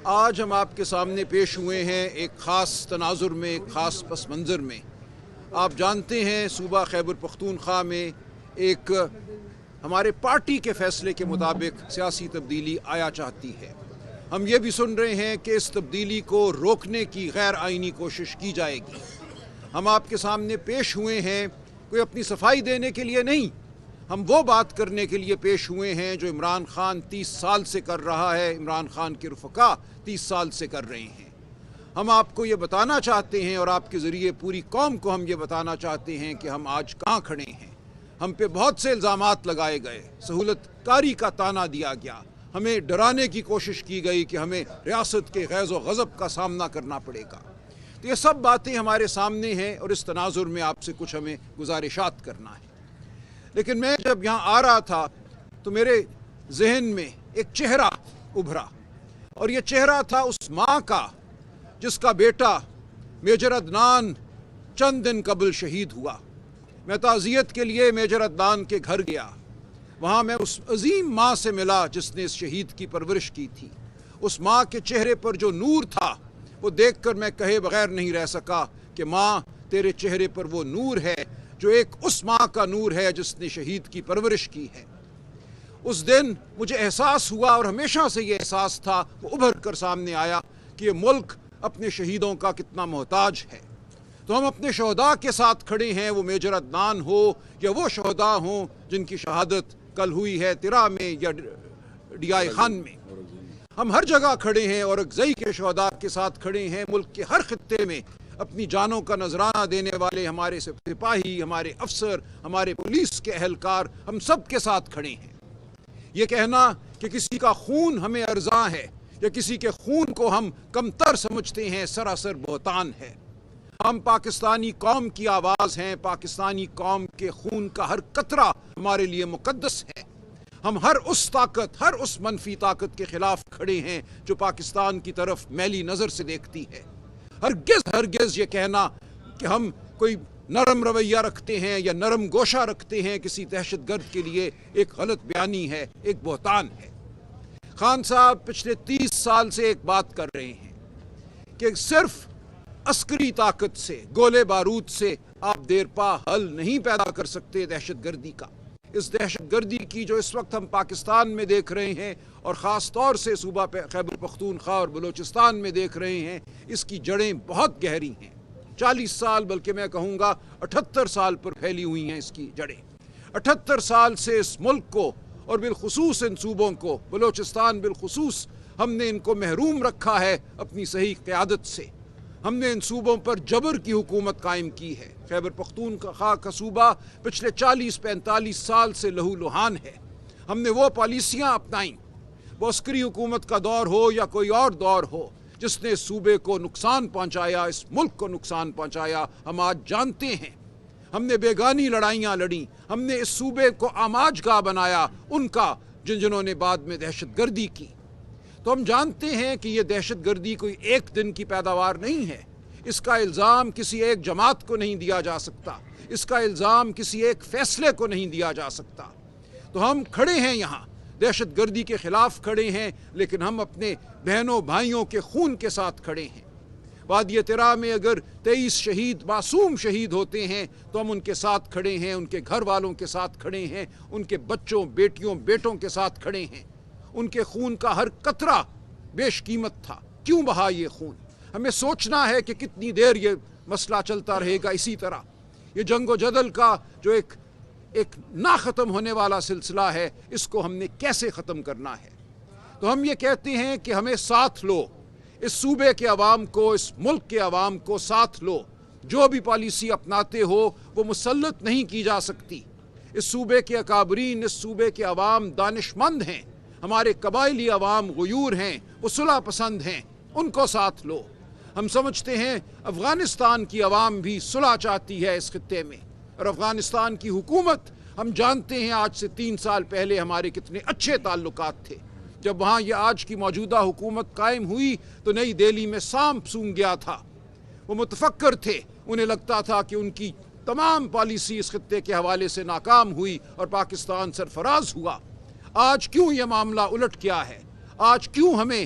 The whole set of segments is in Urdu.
آج ہم آپ کے سامنے پیش ہوئے ہیں ایک خاص تناظر میں، ایک خاص پس منظر میں۔ آپ جانتے ہیں صوبہ خیبر پختونخوا میں ایک ہمارے پارٹی کے فیصلے کے مطابق سیاسی تبدیلی آیا چاہتی ہے۔ ہم یہ بھی سن رہے ہیں کہ اس تبدیلی کو روکنے کی غیر آئینی کوشش کی جائے گی۔ ہم آپ کے سامنے پیش ہوئے ہیں کوئی اپنی صفائی دینے کے لیے نہیں، ہم وہ بات کرنے کے لیے پیش ہوئے ہیں جو عمران خان 30 سال سے کر رہا ہے، عمران خان کے رفقا 30 سال سے کر رہے ہیں۔ ہم آپ کو یہ بتانا چاہتے ہیں اور آپ کے ذریعے پوری قوم کو ہم یہ بتانا چاہتے ہیں کہ ہم آج کہاں کھڑے ہیں۔ ہم پہ بہت سے الزامات لگائے گئے، سہولت کاری کا تانا دیا گیا، ہمیں ڈرانے کی کوشش کی گئی کہ ہمیں ریاست کے غیظ و غضب کا سامنا کرنا پڑے گا۔ تو یہ سب باتیں ہمارے سامنے ہیں اور اس تناظر میں آپ سے کچھ ہمیں گزارشات کرنا ہے۔ لیکن میں جب یہاں آ رہا تھا تو میرے ذہن میں ایک چہرہ ابھرا، اور یہ چہرہ تھا اس ماں کا جس کا بیٹا میجر عدنان چند دن قبل شہید ہوا۔ میں تعزیت کے لیے میجر عدنان کے گھر گیا، وہاں میں اس عظیم ماں سے ملا جس نے اس شہید کی پرورش کی تھی۔ اس ماں کے چہرے پر جو نور تھا وہ دیکھ کر میں کہے بغیر نہیں رہ سکا کہ ماں تیرے چہرے پر وہ نور ہے جو ایک اس ماں کا نور ہے جس نے شہید کی پرورش کی ہے۔ اس دن مجھے احساس ہوا، اور ہمیشہ سے یہ احساس تھا، وہ ابھر کر سامنے آیا کہ یہ ملک اپنے شہیدوں کا کتنا محتاج ہے۔ تو ہم اپنے شہداء کے ساتھ کھڑے ہیں، وہ میجر عدنان ہو یا وہ شہداء ہوں جن کی شہادت کل ہوئی ہے ترا میں یا ڈی آئی خان میں۔ ہم ہر جگہ کھڑے ہیں، اور اورکزئی کے شہداء کے ساتھ کھڑے ہیں۔ ملک کے ہر خطے میں اپنی جانوں کا نذرانہ دینے والے ہمارے سپاہی، ہمارے افسر، ہمارے پولیس کے اہلکار، ہم سب کے ساتھ کھڑے ہیں۔ یہ کہنا کہ کسی کا خون ہمیں ارزاں ہے یا کسی کے خون کو ہم کمتر سمجھتے ہیں سراسر بہتان ہے۔ ہم پاکستانی قوم کی آواز ہیں، پاکستانی قوم کے خون کا ہر قطرہ ہمارے لیے مقدس ہے۔ ہم ہر اس طاقت، ہر اس منفی طاقت کے خلاف کھڑے ہیں جو پاکستان کی طرف میلی نظر سے دیکھتی ہے۔ ہرگز یہ کہنا کہ ہم کوئی نرم رویہ رکھتے ہیں یا نرم گوشہ رکھتے ہیں کسی دہشت گرد کے لیے ایک غلط بیانی ہے، ایک بہتان ہے۔ خان صاحب پچھلے 30 سال سے ایک بات کر رہے ہیں کہ صرف عسکری طاقت سے، گولے بارود سے آپ دیر پا حل نہیں پیدا کر سکتے دہشت گردی کا۔ اس دہشت گردی کی جو اس وقت ہم پاکستان میں دیکھ رہے ہیں اور خاص طور سے صوبہ خیبر پختونخوا اور بلوچستان میں دیکھ رہے ہیں، اس کی جڑیں بہت گہری ہیں۔ 40 سال بلکہ میں کہوں گا 78 سال پر پھیلی ہوئی ہیں اس کی جڑیں۔ 78 سال سے اس ملک کو اور بالخصوص ان صوبوں کو، بلوچستان بالخصوص، ہم نے ان کو محروم رکھا ہے اپنی صحیح قیادت سے۔ ہم نے ان صوبوں پر جبر کی حکومت قائم کی ہے۔ خیبر پختونخوا کا صوبہ پچھلے 40-45 سال سے لہو لہان ہے۔ ہم نے وہ پالیسیاں اپنائیں، وہ عسکری حکومت کا دور ہو یا کوئی اور دور ہو، جس نے اس صوبے کو نقصان پہنچایا، اس ملک کو نقصان پہنچایا، ہم آج جانتے ہیں۔ ہم نے بیگانی لڑائیاں لڑیں، ہم نے اس صوبے کو آماج گاہ بنایا ان کا جنہوں نے بعد میں دہشت گردی کی۔ تو ہم جانتے ہیں کہ یہ دہشت گردی کوئی ایک دن کی پیداوار نہیں ہے۔ اس کا الزام کسی ایک جماعت کو نہیں دیا جا سکتا، اس کا الزام کسی ایک فیصلے کو نہیں دیا جا سکتا۔ تو ہم کھڑے ہیں یہاں، دہشت گردی کے خلاف کھڑے ہیں، لیکن ہم اپنے بہنوں بھائیوں کے خون کے ساتھ کھڑے ہیں۔ وادی ترا میں اگر 23 شہید، معصوم شہید ہوتے ہیں تو ہم ان کے ساتھ کھڑے ہیں، ان کے گھر والوں کے ساتھ کھڑے ہیں، ان کے بچوں، بیٹیوں، بیٹوں کے ساتھ کھڑے ہیں۔ ان کے خون کا ہر قطرہ بیش قیمت تھا۔ کیوں بہا یہ خون؟ ہمیں سوچنا ہے کہ کتنی دیر یہ مسئلہ چلتا رہے گا اسی طرح۔ یہ جنگ و جدل کا جو ایک نہ ختم ہونے والا سلسلہ ہے، اس کو ہم نے کیسے ختم کرنا ہے؟ تو ہم یہ کہتے ہیں کہ ہمیں ساتھ لو، اس صوبے کے عوام کو، اس ملک کے عوام کو ساتھ لو۔ جو بھی پالیسی اپناتے ہو وہ مسلط نہیں کی جا سکتی۔ اس صوبے کے اکابرین، اس صوبے کے عوام دانش مند ہیں، ہمارے قبائلی عوام غیور ہیں، وہ صلح پسند ہیں، ان کو ساتھ لو۔ ہم سمجھتے ہیں افغانستان کی عوام بھی صلح چاہتی ہے اس خطے میں، اور افغانستان کی حکومت، ہم جانتے ہیں آج سے 3 سال پہلے ہمارے کتنے اچھے تعلقات تھے۔ جب وہاں یہ آج کی موجودہ حکومت قائم ہوئی تو نئی دہلی میں سانپ سونگ گیا تھا۔ وہ متفکر تھے، انہیں لگتا تھا کہ ان کی تمام پالیسی اس خطے کے حوالے سے ناکام ہوئی اور پاکستان سرفراز ہوا۔ آج کیوں یہ معاملہ الٹ گیا ہے؟ آج کیوں ہمیں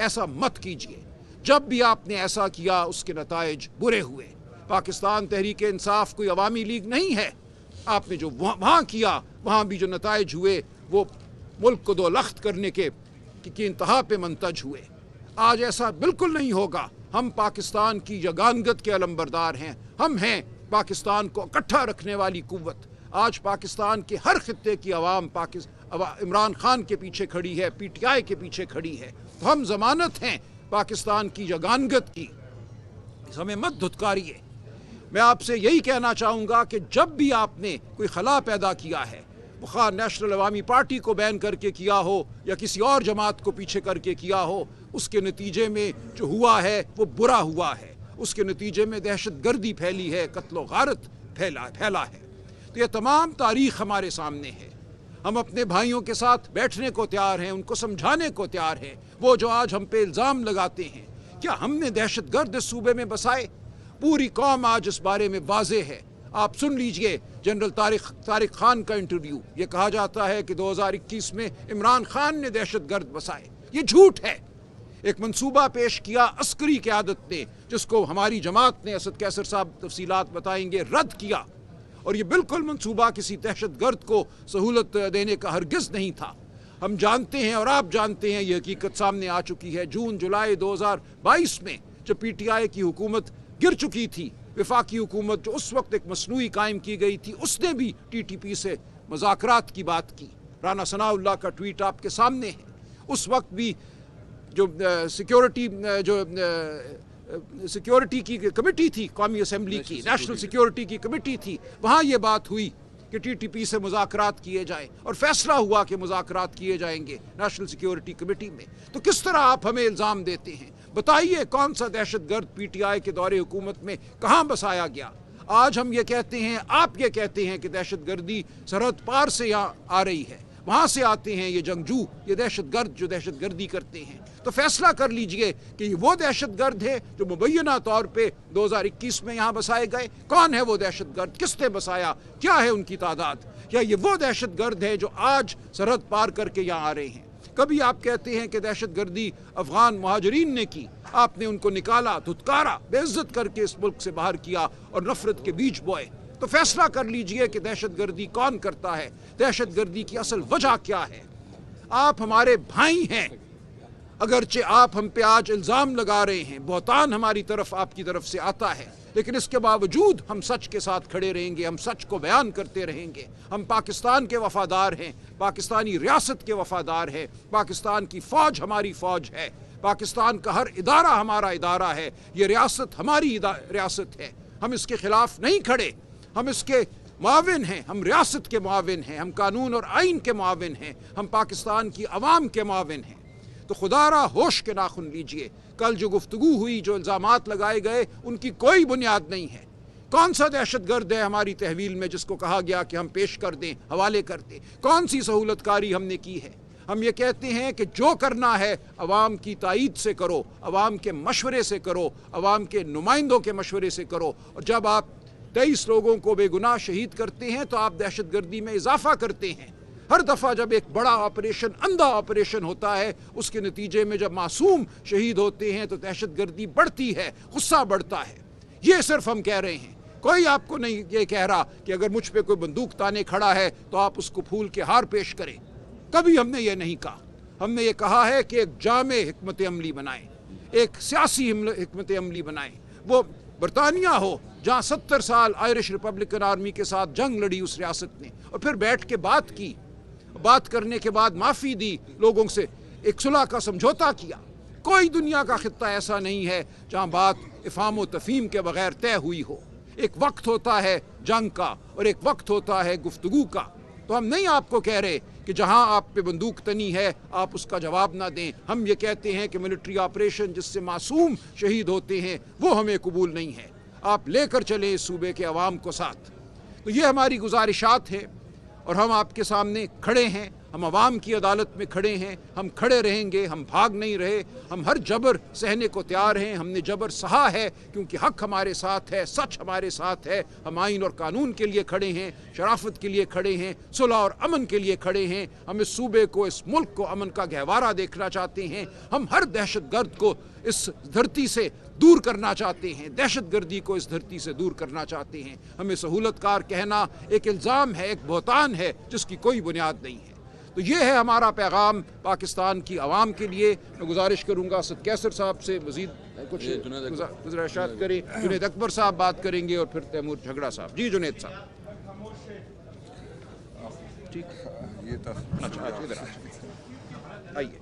ایسا مت کیجیے. جب بھی آپ نے ایسا کیا اس کے نتائج برے ہوئے. پاکستان تحریک انصاف کوئی عوامی لیگ نہیں ہے. آپ نے جو وہاں کیا وہاں بھی جو نتائج ہوئے وہ ملک کو دو لخت کرنے کے انتہا پہ منتج ہوئے. آج ایسا بالکل نہیں ہوگا. ہم پاکستان کی یگانگت کے علمبردار ہیں. ہم ہیں پاکستان کو اکٹھا رکھنے والی قوت. آج پاکستان کے ہر خطے کی عوام عمران خان کے پیچھے کھڑی ہے, پی ٹی آئی کے پیچھے کھڑی ہے. تو ہم ضمانت ہیں پاکستان کی یگانگت کی. ہمیں مت دھتکاریے. میں آپ سے یہی کہنا چاہوں گا کہ جب بھی آپ نے کوئی خلا پیدا کیا ہے, خواہ نیشنل عوامی پارٹی کو بین کر کے کیا ہو یا کسی اور جماعت کو پیچھے کر کے کیا ہو, اس کے نتیجے میں جو ہوا ہے وہ برا ہوا ہے. اس کے نتیجے میں دہشت گردی پھیلی ہے, قتل و غارت پھیلا ہے. تو یہ تمام تاریخ ہمارے سامنے ہے. ہم اپنے بھائیوں کے ساتھ بیٹھنے کو تیار ہیں, ان کو سمجھانے کو تیار ہیں. وہ جو آج ہم پہ الزام لگاتے ہیں, کیا ہم نے دہشت گرد اس صوبے میں بسائے؟ پوری قوم آج اس بارے میں واضح ہے. آپ سن لیجئے جنرل طارق خان کا انٹرویو. یہ کہا جاتا ہے کہ 2021 میں عمران خان نے دہشت گرد بسائے. یہ جھوٹ ہے. ایک منصوبہ پیش کیا عسکری قیادت نے, جس کو ہماری جماعت نے, اسد کیسر صاحب تفصیلات بتائیں گے, رد کیا. اور یہ بالکل منصوبہ کسی دہشت گرد کو سہولت دینے کا ہرگز نہیں تھا. ہم جانتے ہیں اور آپ جانتے ہیں, یہ حقیقت سامنے آ چکی ہے. جون جولائی 2022 میں جب پی ٹی آئی کی حکومت گر چکی تھی, وفاقی حکومت جو اس وقت ایک مصنوعی قائم کی گئی تھی, اس نے بھی ٹی ٹی پی سے مذاکرات کی بات کی. رانا ثناء اللہ کا ٹویٹ آپ کے سامنے ہے. اس وقت بھی جو سیکیورٹی کی کمیٹی تھی, قومی اسمبلی کی نیشنل سیکیورٹی کی کمیٹی تھی, وہاں یہ بات ہوئی کہ ٹی ٹی پی سے مذاکرات کیے جائیں, اور فیصلہ ہوا کہ مذاکرات کیے جائیں گے نیشنل سیکیورٹی کمیٹی میں. تو کس طرح آپ ہمیں الزام دیتے ہیں؟ بتائیے کون سا دہشت گرد پی ٹی آئی کے دور حکومت میں کہاں بسایا گیا؟ آج ہم یہ کہتے ہیں, آپ یہ کہتے ہیں کہ دہشت گردی سرحد پار سے یہاں آ رہی ہے, وہاں سے آتے ہیں یہ جنگجو, یہ دہشت گرد جو دہشت گردی کرتے ہیں. تو فیصلہ کر لیجئے کہ یہ وہ دہشت گرد ہے جو مبینہ طور پہ 2021 میں یہاں بسائے گئے. کون ہے وہ دہشت گرد؟ کس نے بسایا؟ کیا ہے ان کی تعداد؟ کیا یہ وہ دہشت گرد ہے جو آج سرحد پار کر کے یہاں آ رہے ہیں؟ کبھی آپ کہتے ہیں کہ دہشت گردی افغان مہاجرین نے کی, آپ نے ان کو نکالا, دھتکارا, بے عزت کر کے اس ملک سے باہر کیا اور نفرت کے بیج بوئے. تو فیصلہ کر لیجئے کہ دہشت گردی کون کرتا ہے, دہشت گردی کی اصل وجہ کیا ہے. آپ ہمارے بھائی ہیں, اگرچہ آپ ہم پہ آج الزام لگا رہے ہیں, بہتان ہماری طرف آپ کی طرف سے آتا ہے, لیکن اس کے باوجود ہم سچ کے ساتھ کھڑے رہیں گے, ہم سچ کو بیان کرتے رہیں گے. ہم پاکستان کے وفادار ہیں, پاکستانی ریاست کے وفادار ہیں, پاکستان کی فوج ہماری فوج ہے, پاکستان کا ہر ادارہ ہمارا ادارہ ہے, یہ ریاست ہماری ریاست ہے. ہم اس کے خلاف نہیں کھڑے, ہم اس کے معاون ہیں, ہم ریاست کے معاون ہیں, ہم قانون اور آئین کے معاون ہیں, ہم پاکستان کی عوام کے معاون ہیں. تو خدا را ہوش کے ناخن لیجئے. کل جو گفتگو ہوئی, جو الزامات لگائے گئے, ان کی کوئی بنیاد نہیں ہے. کون سا دہشت گرد ہے ہماری تحویل میں جس کو کہا گیا کہ ہم پیش کر دیں, حوالے کر دیں؟ کون سی سہولت کاری ہم نے کی ہے؟ ہم یہ کہتے ہیں کہ جو کرنا ہے عوام کی تائید سے کرو, عوام کے مشورے سے کرو, عوام کے نمائندوں کے مشورے سے کرو. اور جب آپ 23 لوگوں کو بے گناہ شہید کرتے ہیں تو آپ دہشت گردی میں اضافہ کرتے ہیں. ہر دفعہ جب ایک بڑا آپریشن, اندھا آپریشن ہوتا ہے, اس کے نتیجے میں جب معصوم شہید ہوتے ہیں تو دہشت گردی بڑھتی ہے, غصہ بڑھتا ہے. یہ صرف ہم کہہ رہے ہیں. کوئی آپ کو نہیں یہ کہہ رہا کہ اگر مجھ پہ کوئی بندوق تانے کھڑا ہے تو آپ اس کو پھول کے ہار پیش کریں. کبھی ہم نے یہ نہیں کہا. ہم نے یہ کہا ہے کہ ایک جامع حکمت عملی بنائیں, ایک سیاسی حکمت عملی بنائیں. وہ برطانیہ ہو جہاں 70 سال آئرش ریپبلکن آرمی کے ساتھ جنگ لڑی اس ریاست نے, اور پھر بیٹھ کے بات کی, بات کرنے کے بعد معافی دی, لوگوں سے ایک صلح کا سمجھوتا کیا. کوئی دنیا کا خطہ ایسا نہیں ہے جہاں بات افہام و تفہیم کے بغیر طے ہوئی ہو. ایک وقت ہوتا ہے جنگ کا اور ایک وقت ہوتا ہے گفتگو کا. تو ہم نہیں آپ کو کہہ رہے کہ جہاں آپ پہ بندوق تنی ہے آپ اس کا جواب نہ دیں. ہم یہ کہتے ہیں کہ ملٹری آپریشن جس سے معصوم شہید ہوتے ہیں وہ ہمیں قبول نہیں ہے. آپ لے کر چلیں اس صوبے کے عوام کو ساتھ. تو یہ ہماری گزارشات ہیں اور ہم آپ کے سامنے کھڑے ہیں. ہم عوام کی عدالت میں کھڑے ہیں، ہم کھڑے رہیں گے، ہم بھاگ نہیں رہے، ہم ہر جبر سہنے کو تیار ہیں، ہم نے جبر سہا ہے کیونکہ حق ہمارے ساتھ ہے، سچ ہمارے ساتھ ہے، ہم آئین اور قانون کے لیے کھڑے ہیں، شرافت کے لیے کھڑے ہیں، صلح اور امن کے لیے کھڑے ہیں، ہم اس صوبے کو، اس ملک کو امن کا گہوارہ دیکھنا چاہتے ہیں، ہم ہر دہشت گرد کو اس دھرتی سے دور کرنا چاہتے ہیں، دہشت گردی کو اس دھرتی سے دور کرنا چاہتے ہیں۔ ہمیں سہولت کار کہنا ایک الزام ہے، ایک بہتان ہے جس کی کوئی بنیاد نہیں ہے۔ تو یہ ہے ہمارا پیغام پاکستان کی عوام کے لیے۔ میں گزارش کروں گا اسد کیسر صاحب سے مزید کچھ گزارشات کریں، جنید اکبر صاحب بات کریں گے اور پھر تیمور جھگڑا صاحب۔ جی جنید صاحب ٹھیک، یہ اچھا ادھر آئیے۔